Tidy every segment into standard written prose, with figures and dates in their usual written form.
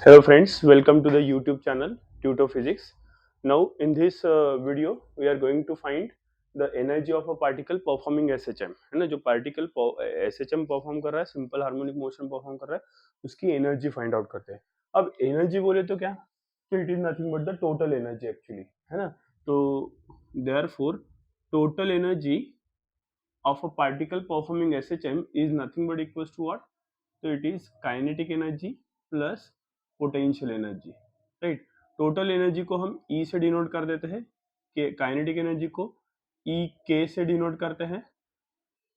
Hello friends, welcome to the YouTube channel Tutor Physics. Now in this video we are going to find the energy of a particle performing SHM, है ना। जो particle SHM perform कर रहा है, simple harmonic motion perform कर रहा है, उसकी एनर्जी फाइंड आउट करते हैं। अब एनर्जी बोले तो क्या, तो it is nothing but the total energy actually, है ना। तो therefore total energy of a particle performing SHM is nothing but equals to what, तो it is kinetic energy plus potential energy, right. Total energy को हम E से denote कर देते हैं, काइनेटिक एनर्जी को EK से डिनोट करते हैं,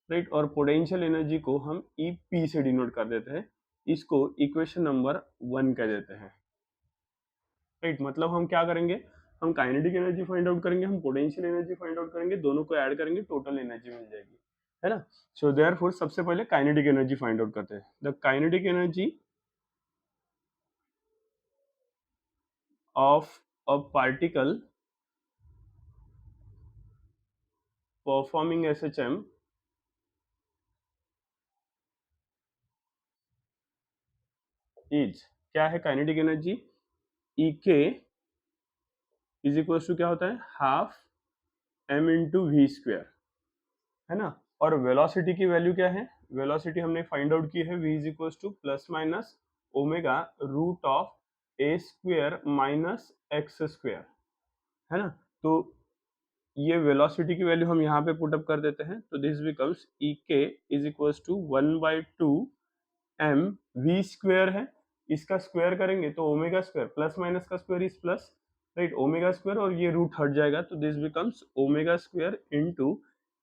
राइट। और पोटेंशियल एनर्जी को हम EP से डिनोट कर देते हैं। इसको इक्वेशन नंबर 1 कह देते हैं, राइट। मतलब हम क्या करेंगे, हम काइनेटिक एनर्जी फाइंड आउट करेंगे, हम पोटेंशियल एनर्जी फाइंड आउट करेंगे, दोनों को ऐड करेंगे, टोटल एनर्जी मिल जाएगी, है ना। सो देयरफॉर सबसे पहले काइनेटिक एनर्जी फाइंड आउट करते हैं। The kinetic energy of a particle performing SHM is, क्या है kinetic energy, EK is equal to क्या होता है, half m into v square, है ना। और वेलोसिटी की वैल्यू क्या है, वेलोसिटी हमने फाइंड आउट की है, v is equal to plus minus omega root of a square minus x square, है ना। तो ये वेलोसिटी की वैल्यू हम यहाँ पे पुटअप कर देते हैं, तो this becomes EK is equal to 1/2 m v square है, इसका स्क्वायर करेंगे तो ओमेगा स्क्वायर, प्लस माइनस का square is plus, right, omega square, और ये रूट हट जाएगा, तो this becomes omega square into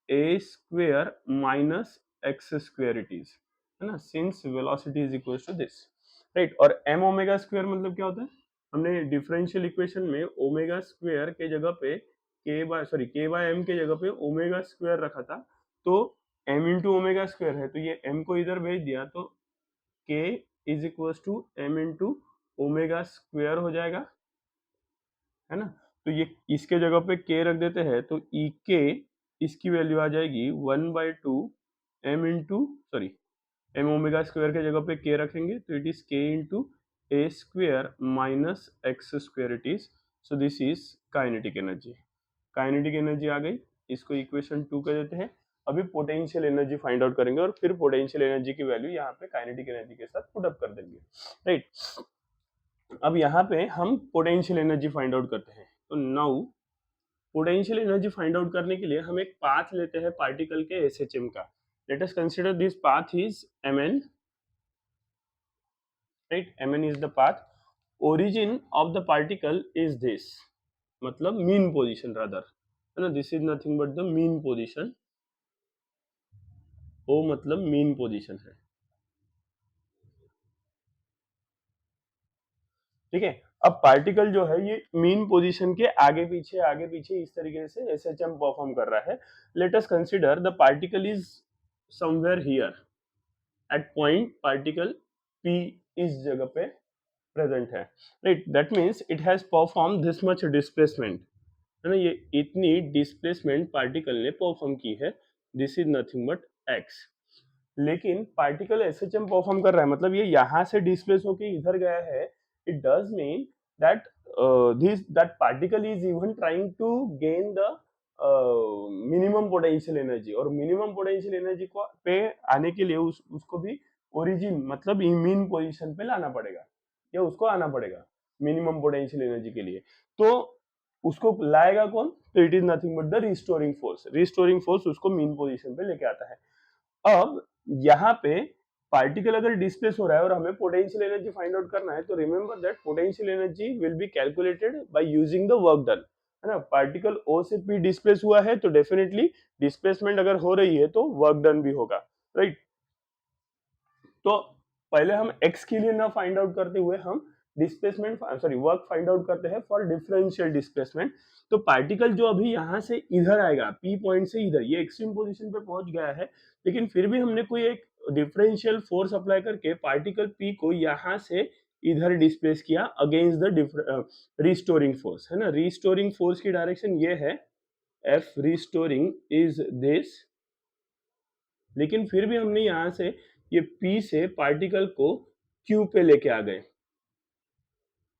a square minus x square it is, है ना, since velocity is equal to this, right. और m ओमेगा स्क्वायर मतलब क्या होता है, हमने डिफरेंशियल इक्वेशन में ओमेगा स्क्वायर के जगह पे k बाय m के जगह पे ओमेगा स्क्वायर रखा था, तो m इंटू ओमेगा स्क्वायर है, तो ये m को इधर भेज दिया, तो k is equal to m into omega square हो जाएगा, है ना। तो ये इसके जगह पे k रख देते हैं, तो EK इसकी वैल्यू आ जाएगी 1/2 m into m omega square के जगह पे k रखेंगे, तो it is k into A square minus x square it is, so this is kinetic energy. Kinetic energy आ गई, इसको इक्वेशन 2 कह देते हैं। अभी पोटेंशियल एनर्जी फाइंड आउट करेंगे और फिर पोटेंशियल एनर्जी की वैल्यू यहाँ पे काइनेटिक एनर्जी के साथ पुट अप कर देंगे, राइट। अब यहाँ पे हम पोटेंशियल एनर्जी फाइंड आउट करते हैं, तो now potential energy find out करने के लिए हम एक पाथ लेते हैं पार्टिकल के SHM का। Let us consider this path is mn, right, mn is the path. Origin of the particle is this, मतलब मीन पोजीशन रादर, है ना, this is nothing but the mean position, O मतलब mean position है, ठीक है। अब particle जो है ये मीन पोजीशन के आगे पीछे इस तरीके से SHM परफॉर्म कर रहा है। Let us consider the particle is somewhere here eight point, particle P इस जगह पे प्रेजेंट है, right. That means it has perform this much displacement, है ना, ये इतनी डिस्प्लेसमेंट पार्टिकल ने परफॉर्म की है, this is nothing but x। लेकिन पार्टिकल SHM परफॉर्म कर रहा है, मतलब ये यहाँ से डिस्प्लेस होके इधर गया है, it does mean that that particle is even trying to gain the minimum potential energy, और मिनिमम पोटेंशियल एनर्जी को पे आने के लिए उसको भी ओरिजिन मतलब मीन पोजीशन पे लाना पड़ेगा, या उसको आना पड़ेगा मिनिमम पोटेंशियल एनर्जी के लिए। तो उसको लाएगा कौन, तो it is nothing but the restoring force, restoring force उसको मीन पोजीशन पे लेके आता है। अब यहाँ पे पार्टिकल अगर डिस्प्लेस हो रहा है और हमें पोटेंशियल एनर्जी फाइंड आउट करना है, तो remember that potential energy will be calculated by using the work done, है ना। पार्टिकल O से P डिस्प्लेस हुआ है, तो डेफिनेटली डिस्प्लेसमेंट अगर हो रही है तो वर्क डन भी होगा, राइट। तो पहले हम x के लिए ना फाइंड आउट करते हुए हम वर्क फाइंड आउट करते हैं फॉर डिफरेंशियल डिस्प्लेसमेंट। तो पार्टिकल जो अभी यहाँ से इधर आएगा, P पॉइंट से इधर, ये एक्सट्रीम पोजीशन पे पहुंच गया है, लेकिन फिर भी हमने कोई एक डिफरेंशियल फोर्स अप्लाई करके पार्टिकल P को यहाँ से इधर डिस्प्लेस किया अगेंस्ट द रिस्टोरिंग फोर्स, है ना। रिस्टोरिंग फोर्स की डायरेक्शन ये है, F रिस्टोरिंग इज दिस, लेकिन फिर भी हमने यहाँ से ये P से पार्टिकल को Q पे लेके आ गए,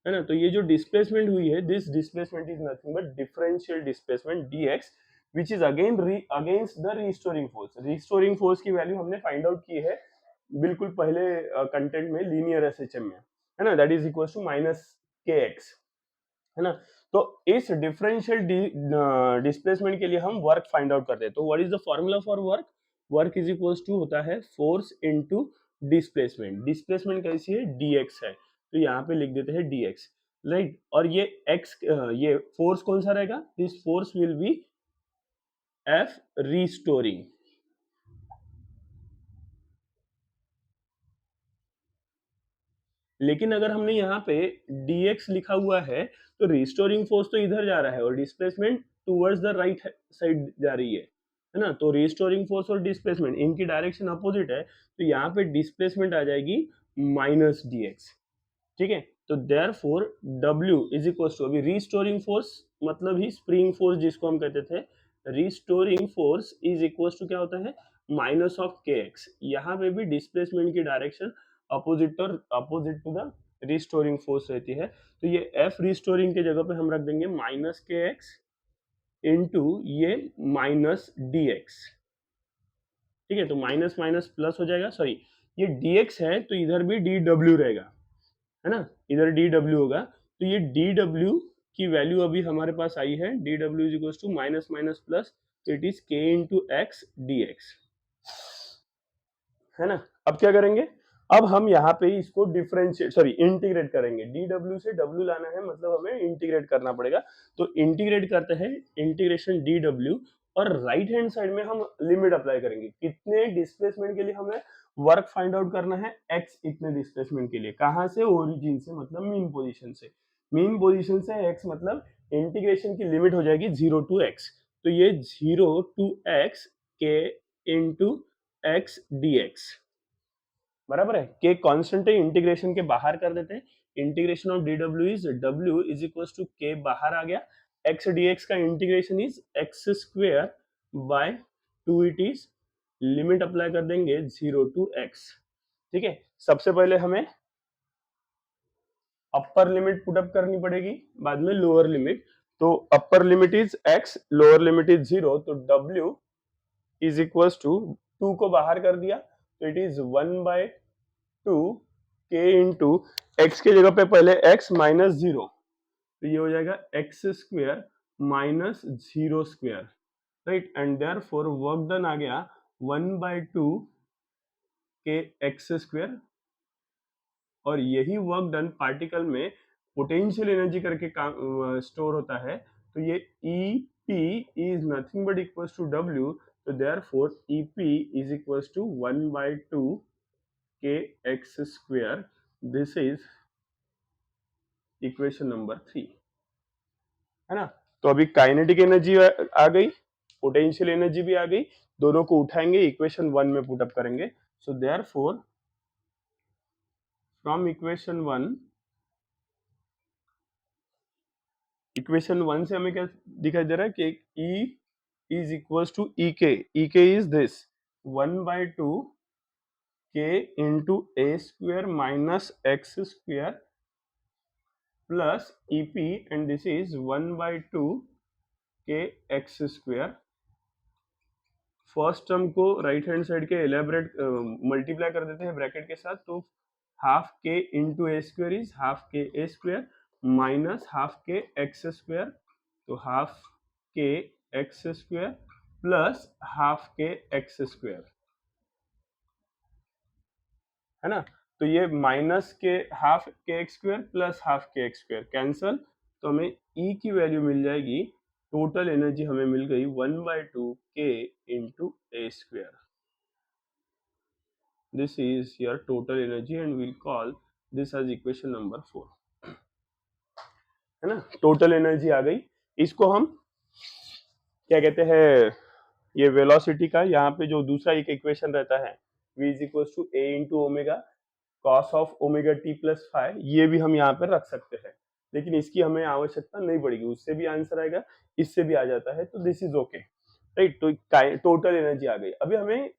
है ना। तो ये जो डिस्प्लेसमेंट हुई है, this displacement is nothing but differential displacement dx which is again against the restoring force. Restoring force की वैल्यू हमने फाइंड आउट की है बिल्कुल पहले कंटेंट में लीनियर एसएचएम में, है ना, that is equal to -kx, है ना। तो इस डिफरेंशियल डिस्प्लेसमेंट के लिए हम वर्क फाइंड आउट करते हैं। तो what is the formula for work? Work is equal to होता है फोर्स इनटू डिस्प्लेसमेंट। डिस्प्लेसमेंट कैसी है? dx है, तो यहाँ पे लिख देते हैं dx, राइट। और ये x, ये फोर्स कौन सा रहेगा? This force will be F restoring. लेकिन अगर हमने यहाँ पे dx लिखा हुआ है तो रिस्टोरिंग फोर्स तो इधर जा रहा है और displacement towards the right side जा रही है ना। तो रिस्टोरिंग फोर्स और डिस्प्लेसमेंट इनकी डायरेक्शन अपोजिट है, तो यहाँ पे डिस्प्लेसमेंट आ जाएगी -dx, ठीक है। तो therefore W is equal to, अभी रिस्टोरिंग फोर्स मतलब ही स्प्रिंग फोर्स जिसको हम कहते थे, restoring force is equal to क्या होता है? -kx। यहाँ पे भी डिस्प्लेसमेंट की direction opposite to the restoring force रहती है। तो ये F रिस्टोरिंग के जगह पे हम रख देंगे -kx इंटू ये -dx, ठीक है। तो माइनस माइनस प्लस हो जाएगा, सॉरी ये dx है तो इधर भी dw रहेगा, है ना, इधर dw होगा। तो ये dw की वैल्यू अभी हमारे पास आई है, dw is equal to minus minus plus, तो it is k into x dx, है ना। अब क्या करेंगे? अब हम यहाँ पे इसको डिफरेंशिएट इंटीग्रेट करेंगे। dw से w लाना है, मतलब हमें इंटीग्रेट करना पड़ेगा। तो इंटीग्रेट करते हैं, इंटीग्रेशन dw, और राइट हैंड साइड में हम लिमिट अप्लाई करेंगे। कितने डिस्प्लेसमेंट के लिए हमें वर्क फाइंड आउट करना है? x इतने डिस्प्लेसमेंट के लिए। कहां से? ओरिजिन से, मतलब मीन पोजीशन से। मीन पोजीशन से x मतलब इंटीग्रेशन की लिमिट हो जाएगी 0 टू x। तो ये 0 to x k into x dx बराबर है। के कांस्टेंट है, इंटीग्रेशन के बाहर कर देते हैं। Integration of dw is w is equal to k, बाहर आ गया। x dx का integration is x square by 2, it is limit apply कर देंगे 0 टू x, ठीक है। सबसे पहले हमें अपर लिमिट पुटअप करनी पड़ेगी, बाद में लोअर लिमिट। तो upper limit is x, lower limit is 0, तो w इज इक्वल टू 2 को बाहर कर दिया, तो it is 1/2 k into x के जगह पे पहले x -0, तो ये हो जाएगा x square minus 0 square, right. And therefore work done आ गया 1/2 k एक्स स्क्वायर। और यही वर्क डन पार्टिकल में पोटेंशियल एनर्जी करके स्टोर होता है। तो ये EP is nothing but equals to W, तो therefore EP is equals to 1/2 k x square. This is equation number 3, है ना। तो अभी काइनेटिक एनर्जी आ गई, पोटेंशियल एनर्जी भी आ गई, दोनों को उठाएंगे, इक्वेशन 1 में पुट अप करेंगे। सो देयरफॉर फ्रॉम इक्वेशन 1 से हमें क्या दिखाई दे रहा है कि E is equal to EK। EK is this 1/2 k into a square minus x square plus EP, and this is 1/2 k x square. First term को right hand side के elaborate multiply कर देते हैं ब्रैकेट के साथ, तो half k into A square is half k a square minus half k x square, तो half k x square plus half k x square, है ना। तो ये माइनस के half k x square plus half k x square cancel, तो हमें E की value मिल जाएगी, टोटल एनर्जी हमें मिल गई 1/2 k into A square. This is your total energy and will call this as equation number 4, है ना। Total energy आ गई। इसको हम क्या कहते हैं, ये वेलोसिटी का यहाँ पे जो दूसरा एक इक्वेशन रहता है v is equal to a into omega cos of omega t plus five, ये भी हम यहाँ पर रख सकते हैं, लेकिन इसकी हमें आवश्यकता नहीं पड़ेगी, उससे भी आंसर आएगा, इससे भी आ जाता है, तो दिस इज ओके, राइट। तो टोटल एनर्जी आ गई। अभी हमें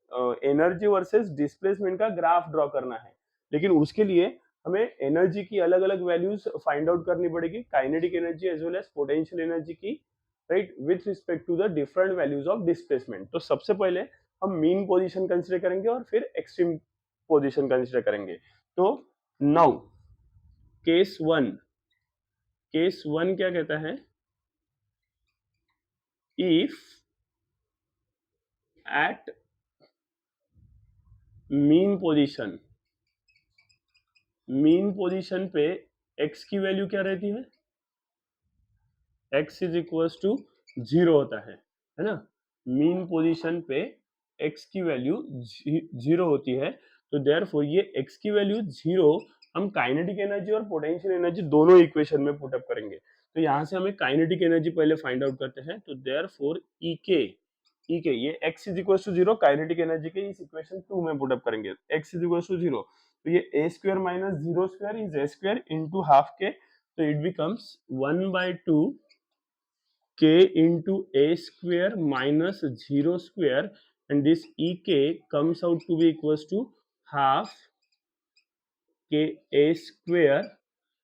एनर्जी वर्सेस डिस्प्लेसमेंट का ग्राफ ड्रॉ करना है, लेकिन उसके लिए हमें एनर्जी की अलग अलग वैल्यूज फाइंड आउट करनी पड़ेगी, kinetic energy as well as potential energy की, right, with respect to the different values of displacement. तो सबसे पहले हम मीन पोजीशन कंसीडर करेंगे और फिर एक्सट्रीम पोजीशन कंसीडर करेंगे। तो नाउ केस वन क्या कहता है, इफ एट मीन पोजीशन पे x की वैल्यू क्या रहती है, x इज इक्वल्स टू 0 होता है ना। मीन पोजीशन पे x की वैल्यू 0 होती है, तो देयरफॉर ये x की वैल्यू 0 हम काइनेटिक एनर्जी और पोटेंशियल एनर्जी दोनों इक्वेशन में पुट अप करेंगे। तो यहाँ से हमें काइनेटिक एनर्जी पहले फाइंड आउट करते हैं। तो देयरफॉर EK ये x is equals to 0 kinetic energy के इस इक्वेशन 2 में पुट अप करेंगे। x इज इक्वल्स टू 0, तो ये a square minus 0 square is a square into half k, तो it becomes 1/2 k into a square minus 0 square, and this ek comes out to be equals to half k a square,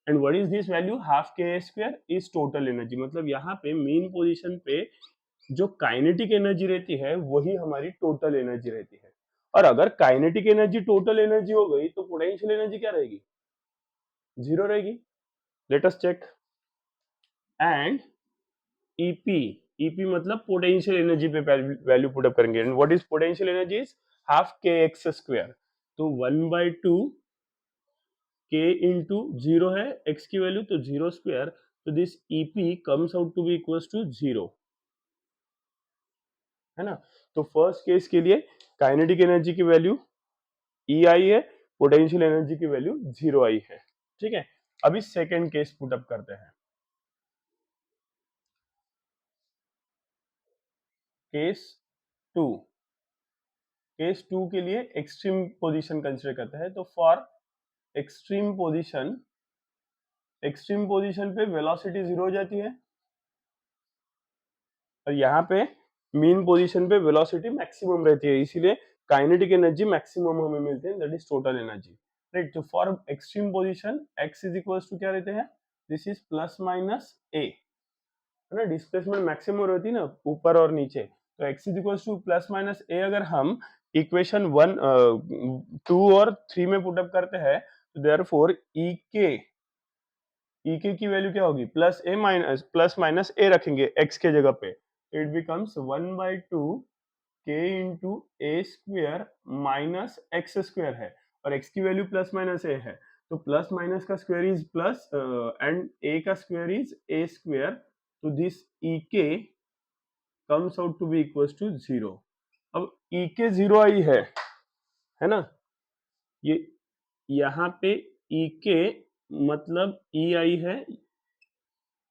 and what is this value, half k a square is total energy। मतलब यहाँ पे main position पे जो kinetic energy रहती है वही हमारी total energy रहती है, और अगर काइनेटिक एनर्जी टोटल एनर्जी हो गई तो पोटेंशियल एनर्जी क्या रहेगी, 0 रहेगी। Let us check, and EP मतलब पोटेंशियल एनर्जी पे वैल्यू पुट अप करेंगे, and what is potential energy is half k x square, तो 1/2 k इंटू 0 है x की वैल्यू, तो 0 स्क्वायर, तो this EP comes out to be equals to 0, है ना। तो फर्स्ट केस के लिए काइनेटिक एनर्जी की वैल्यू EI है, पोटेंशियल एनर्जी की वैल्यू 0I है, ठीक है। अभी सेकेंड केस पुट अप करते हैं। केस टू के लिए एक्सट्रीम पोजीशन कंसीडर करते हैं। तो फॉर एक्सट्रीम पोजीशन पे वेलोसिटी 0 हो जाती है, और यहाँ पे मीन पोजीशन पे वेलोसिटी मैक्सिमम रहती है, इसीलिए काइनेटिक एनर्जी मैक्सिमम हमें मिलते हैं, that is total energy, right. तो for extreme position x is equals to क्या रहते हैं, this is plus minus a, है ना। डिस्प्लेसमेंट मैक्सिमम रहती है ना ऊपर और नीचे, तो x is equals to plus minus a अगर हम इक्वेशन 1 2 और 3 में पुट अप करते हैं, तो देयरफॉर EK की वैल्यू क्या होगी, प्लस माइनस a रखेंगे x के जगह पे, it becomes 1/2 k into a square minus x square है, और x की वैल्यू प्लस माइनस a है, तो प्लस माइनस का square is plus and a का स्क्वायर इज a स्क्वायर, तो this EK comes out to be equals to 0। अब EK 0I है ना, ये यहाँ पे EK मतलब EI है,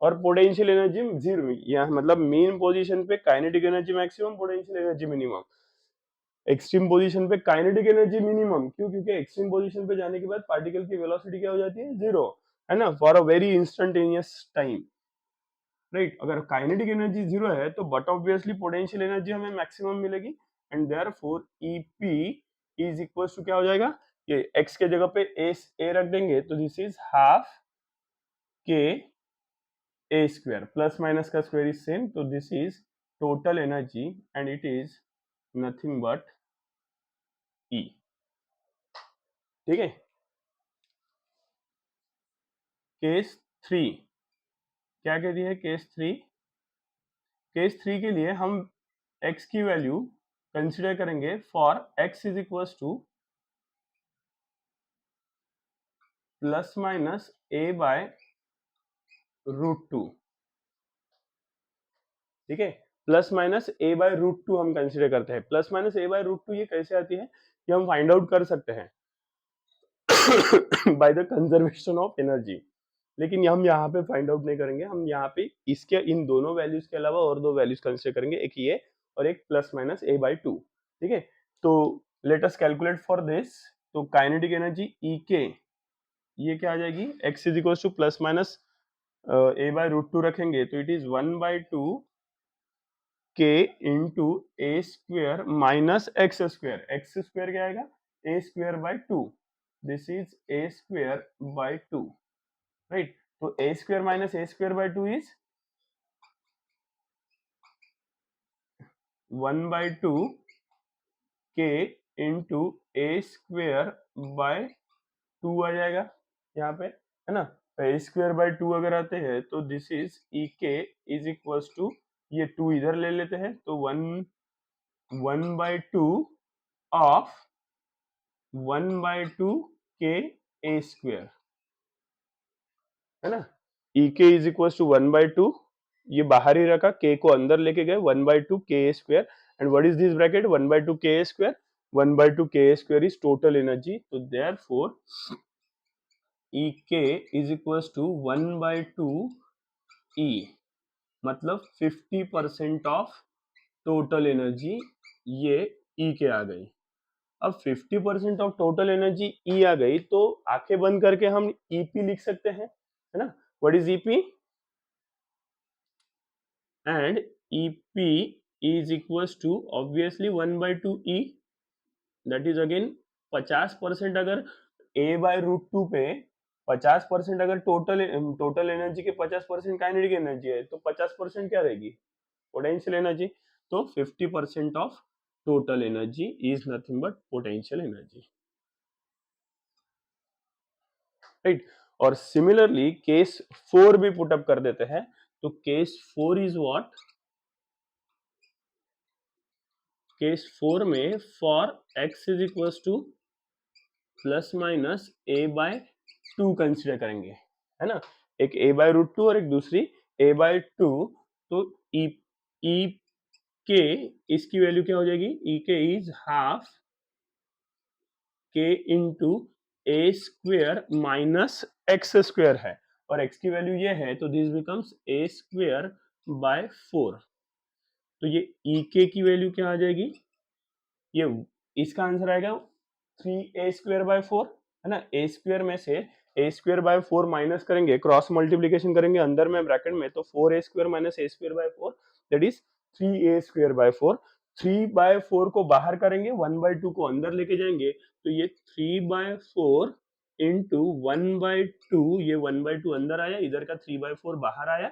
और पोटेंशियल एनर्जी 0, यहाँ मतलब मेन पोजीशन पे kinetic energy maximum, potential energy minimum. Extreme position पे काइनेटिक एनर्जी मिनिमम, क्यों, क्योंकि एक्सट्रीम पोजीशन पे जाने के बाद पार्टिकल की वेलोसिटी क्या हो जाती है, 0, है ना, for a very instantaneous time, right. अगर काइनेटिक एनर्जी 0 है तो बट ऑब्वियसली पोटेंशियल एनर्जी हमें मैक्सिमम मिलेगी, and therefore EP is equals to क्या हो जाएगा, ये x के जगह पे a रख देंगे, तो this is half k a square, plus minus का स्क्वायर इज सेम, तो this is total energy and it is nothing but E, ठीक है। केस 3 क्या कहती है, केस थ्री के लिए हम x की वैल्यू कंसिडर करेंगे for x is equals to plus minus a by √2, ठीक है। प्लस माइनस a बाय √2 हम कंसिडर करते हैं। प्लस माइनस a बाय √2 ये कैसे आती है, ये हम फाइंड आउट कर सकते हैं by the conservation of energy, लेकिन हम यहाँ पे फाइंड आउट नहीं करेंगे। हम यहाँ पे इसके इन दोनों वैल्यूज के अलावा और दो वैल्यूज कंसिडर करेंगे, एक ये और एक प्लस माइनस a बाय 2, ठीक है। तो let us calculate for this. तो काइनेटिक एनर्जी EK ये क्या आ जाएगी, x is equal to plus minus a by √2 रखेंगे, तो it is 1/2 k into a square minus x square, x square क्या आएगा, a square by 2, this is a square by 2, right. तो a square minus a square by 2 is 1/2 k into a square by 2 आ जाएगा यहाँ पे, है ना। तो a square by 2 अगर आते हैं तो this is E k is equals to, ये 2 इधर ले लेते हैं तो 1/2 ऑफ 1/2 के ए स्क्वेयर, है ना। ई के इज इक्वल्स टू 1/2, ये बाहर ही रखा, के को अंदर लेके गए, 1/2 k a square, and what is this bracket, 1/2 k a square, 1/2 k a square is total energy. तो therefore E k is equals to 1/2 ई, मतलब 50% ऑफ टोटल एनर्जी, ये ई के आ गई। अब 50% ऑफ टोटल एनर्जी ई आ गई तो आंखें बंद करके हम ईपी लिख सकते हैं, है ना। What is EP, and EP is equals to obviously 1/2 E, that is again 50%, अगर A by root 2 पे 50% अगर टोटल एनर्जी के 50% काइनेटिक एनर्जी है तो 50% क्या रहेगी, पोटेंशियल एनर्जी। तो 50% of total energy is nothing but potential energy, right. और सिमिलरली केस 4 भी पुटअप कर देते हैं, तो केस 4 इज व्हाट, केस 4 में for x is equals to plus minus a by 2 consider करेंगे, है ना। एक a बाय रूट 2 और एक दूसरी a बाय 2, तो e के इसकी वैल्यू क्या हो जाएगी, e के इज हाफ के into a square minus x square है, और x की वैल्यू ये है तो this becomes a square by 4। तो ये e के की वैल्यू क्या आ जाएगी, ये इसका आंसर आएगा 3a स्क्वेयर बाय 4, है ना। a स्क्वेयर में से a स्क्वेयर बाय 4 माइनस करेंगे, क्रॉस मल्टीप्लीकेशन करेंगे अंदर में ब्रैकेट में, तो 4a square minus a square by 4 that is 3a square by 4। 3/4 को बाहर करेंगे, 1/2 को अंदर लेके जाएंगे, तो ये 3/4 इंटू 1/2, ये 1/2 अंदर आया, इधर का 3/4 बाहर आया,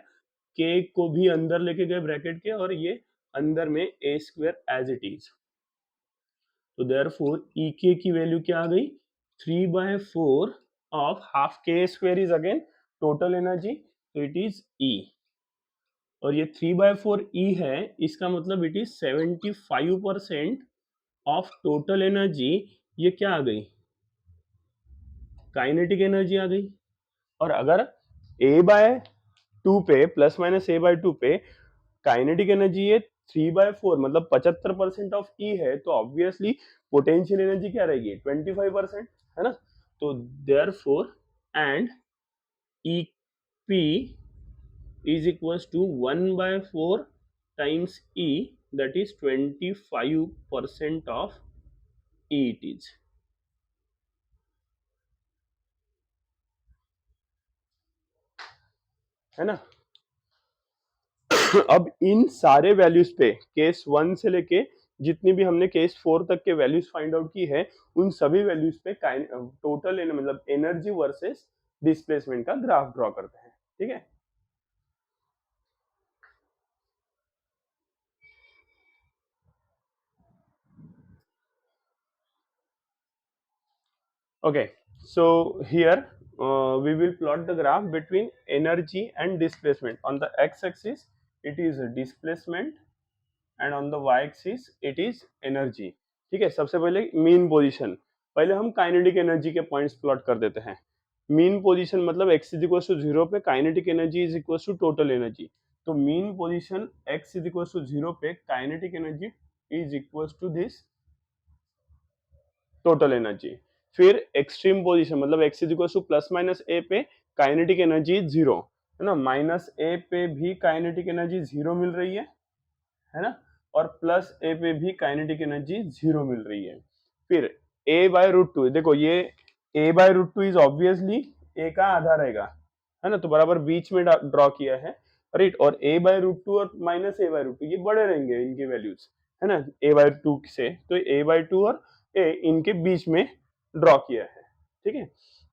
k को भी अंदर लेके गए ब्रैकेट के, और ये अंदर में a square as it is. तो therefore ek की वैल्यू क्या आ गई, 3/4 of half k square is again total energy, तो इट इज E, और ये 3/4 E है, इसका मतलब it is 75% of total energy, ये क्या आ गई, काइनेटिक एनर्जी आ गई। और अगर a/2 पे प्लस माइनस a/2 पे काइनेटिक एनर्जी ये 3/4 मतलब 75% ऑफ ई है, तो ऑब्वियसली पोटेंशियल एनर्जी क्या रहेगी, 25%, है ना। तो therefore and E P is equals to 1/4 times E, that is 25% of E it is, है ना। अब इन सारे वैल्यूज पे केस 1 से लेके जितनी भी हमने केस 4 तक के वैल्यूज फाइंड आउट की है, उन सभी वैल्यूज पे टोटल मतलब एनर्जी वर्सेस डिस्प्लेसमेंट का ग्राफ ड्रॉ करते हैं, ठीक है। Okay, so here we will plot the graph between energy and displacement. On the x-axis it is displacement and on the y-axis it is energy, ठीक है। सबसे पहले मीन पोजीशन, पहले हम काइनेटिक एनर्जी के पॉइंट्स प्लॉट कर देते हैं। मीन पोजीशन मतलब x इज इक्वल टू 0 पे kinetic energy is equal to total energy, तो mean position x is equal to 0 पे kinetic energy is equal to this total energy. फिर extreme position मतलब x is equal to plus minus a पे kinetic energy 0, है ना। Minus a पे भी kinetic energy 0 मिल रही है ना, और प्लस a पे भी काइनेटिक एनर्जी 0 मिल रही है। फिर a/√2, देखो ये a/√2 इज ऑब्वियसली a का आधा रहेगा, है ना, तो बराबर बीच में ड्रॉ किया है, राइट। और a/√2 और माइनस a/√2 ये बड़े रहेंगे इनके वैल्यूज, है ना, a/2 से, तो a/2 और a इनके बीच में ड्रॉ किया है। ठीक है।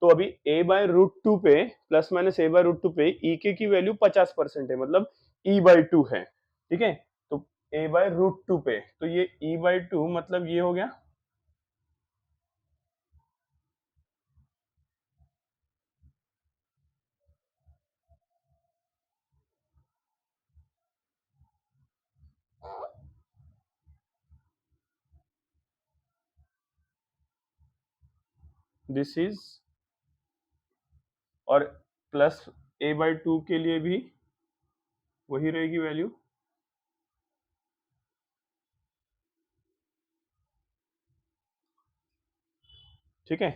तो अभी a/√2 पे प्लस माइनस a/√2 पे ek की वैल्यू 50% है, मतलब e/2 है। ठीक है, तो a/√2 पे, तो ये e/2 मतलब ये हो गया, दिस इज, और प्लस a/2 के लिए भी वही रहेगी वैल्यू। ठीक है,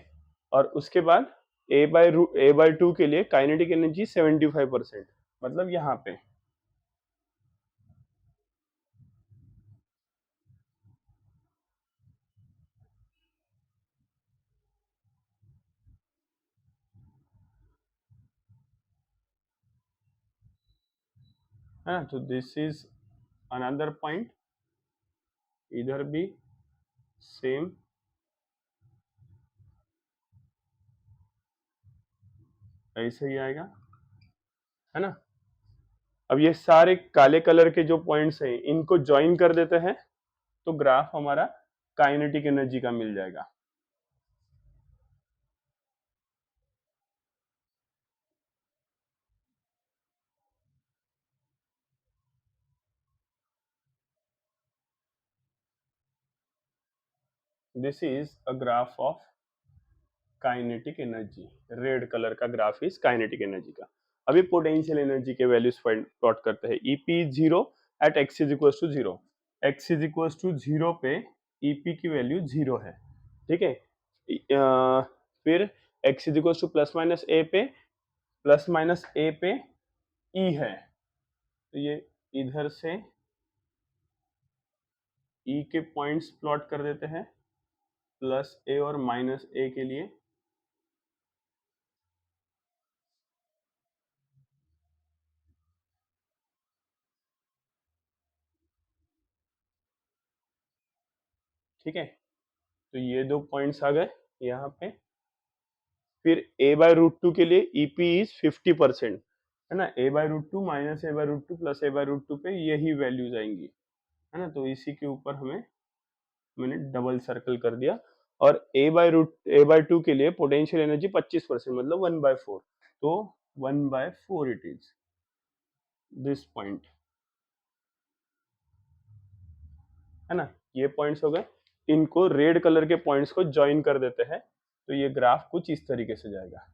और उसके बाद a/2 के लिए काइनेटिक एनर्जी 75%, मतलब यहाँ पे। है ना, तो दिस इज अनदर पॉइंट, इधर भी सेम, ऐसे ही आएगा, है ना। अब ये सारे काले कलर के जो पॉइंट्स हैं इनको ज्वाइन कर देते हैं, तो ग्राफ हमारा काइनेटिक एनर्जी का मिल जाएगा। This is a graph of kinetic energy, red colour का ग्राफ इज काइनेटिक एनर्जी का। अभी पोटेंशियल एनर्जी के वैल्यूज प्लॉट करते हैं। EP is zero at x is equal to zero, x is equal to zero पे EP की value zero है। ठीक है, फिर x is equal to plus minus a पे ई है, तो ये इधर से ई के पॉइंट्स प्लॉट कर देते हैं, प्लस ए और माइनस ए के लिए। ठीक है, तो ये दो पॉइंट्स आ गए यहाँ पे। फिर a/√2 के लिए ईपी इज 50%, है ना, a/√2 minus a/√2 plus a/√2 पे यही वैल्यूज आएंगी, है ना। तो इसी के ऊपर मैंने डबल सर्कल कर दिया। और a/2 के लिए पोटेंशियल एनर्जी 25%, मतलब 1/4, तो 1/4 इट इज दिस पॉइंट, है ना। ये पॉइंट्स हो गए, इनको रेड कलर के पॉइंट्स को ज्वाइन कर देते हैं, तो ये ग्राफ कुछ इस तरीके से जाएगा।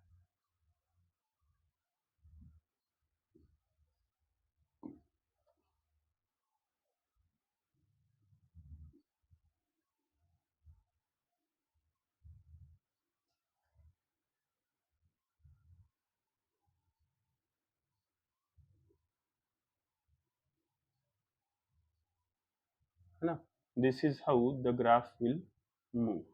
है ना, this is how the graph will move.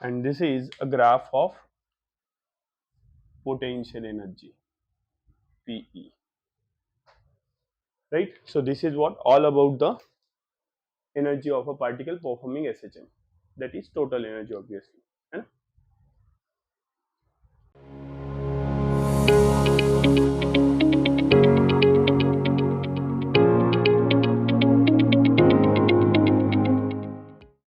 And this is a graph of potential energy, PE, right? So this is what all about the energy of a particle performing SHM, that is total energy, obviously.